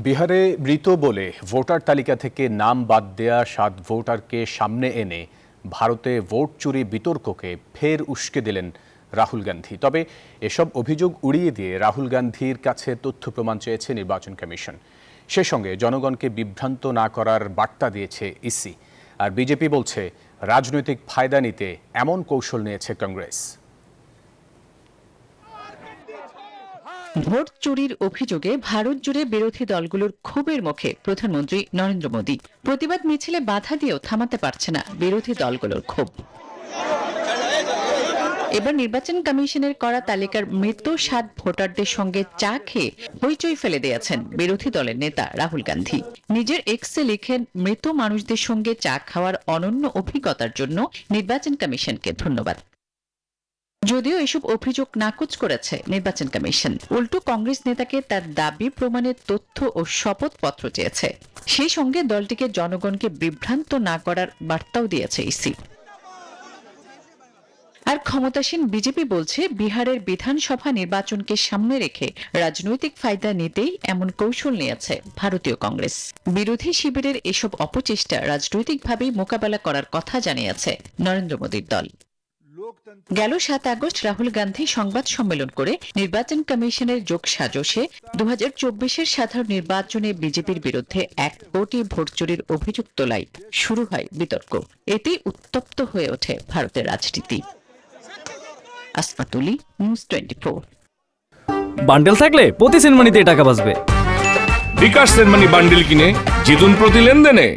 বিহারে মৃত বলে ভোটার তালিকা থেকে নাম বাদ দেয়া ৭ ভোটারকে সামনে এনে ভারতে ভোট চুরি বিতর্ককে ফের উস্কে দিলেন রাহুল গান্ধী। তবে এসব অভিযোগ উড়িয়ে দিয়ে রাহুল গান্ধীর কাছে তথ্য প্রমাণ চেয়েছে নির্বাচন কমিশন। সে সঙ্গে জনগণকে বিভ্রান্ত না করার বার্তা দিয়েছে ইসি। আর বিজেপি বলছে রাজনৈতিক ফায়দা নিতে এমন কৌশল নিয়েছে কংগ্রেস। ভোট চুরির অভিযোগে ভারত জুড়ে বিরোধী দলগুলোর ক্ষোভের মুখে প্রধানমন্ত্রী নরেন্দ্র মোদী। প্রতিবাদ মিছিলে বাধা দিয়েও থামাতে পারছে না বিরোধী দলগুলোর ক্ষোভ। এবার নির্বাচন কমিশনের করা তালিকার মৃত ৭ ভোটারদের সঙ্গে চা খেয়ে হইচই ফেলে দিয়েছেন বিরোধী দলের নেতা রাহুল গান্ধী। নিজের এক্সে লিখেন, মৃত মানুষদের সঙ্গে চা খাওয়ার অনন্য অভিজ্ঞতার জন্য নির্বাচন কমিশনকে ধন্যবাদ। যদিও এসব অভিযোগ নাকচ করেছে নির্বাচন কমিশন, উল্টো কংগ্রেস নেতাকে তার দাবি প্রমাণের তথ্য ও শপথপত্র চেয়েছে। সেই সঙ্গে দলটিকে জনগণকে বিভ্রান্ত না করার বার্তাও দিয়েছে ইসি। আর ক্ষমতাসীন বিজেপি বলছে বিহারের বিধানসভা নির্বাচনকে সামনে রেখে রাজনৈতিক ফায়দা নিতেই এমন কৌশল নিয়েছে ভারতীয় কংগ্রেস। বিরোধী শিবিরের এসব অপচেষ্টা রাজনৈতিকভাবেই মোকাবেলা করার কথা জানিয়েছে নরেন্দ্র মোদীর দল। গেল ৭ আগস্ট রাহুল গান্ধী সংবাদ সম্মেলন করে নির্বাচন কমিশনের যোগসাজশে ২০২৪-এর সাধারণ নির্বাচনে বিজেপির বিরুদ্ধে ১ কোটি ভোট চুরির অভিযোগ তোলায় শুরু হয় বিতর্ক। এতেই উত্তপ্ত হয়ে ওঠে ভারতের রাজনীতি। আসমা তুলি, নিউজ 24। বান্ডেল থাকলে প্রতি সেনমানিতে টাকা বাঁচবে। বিকাশ সেনমানি বান্ডেল কিনে জিতুন প্রতি লেনদেনে।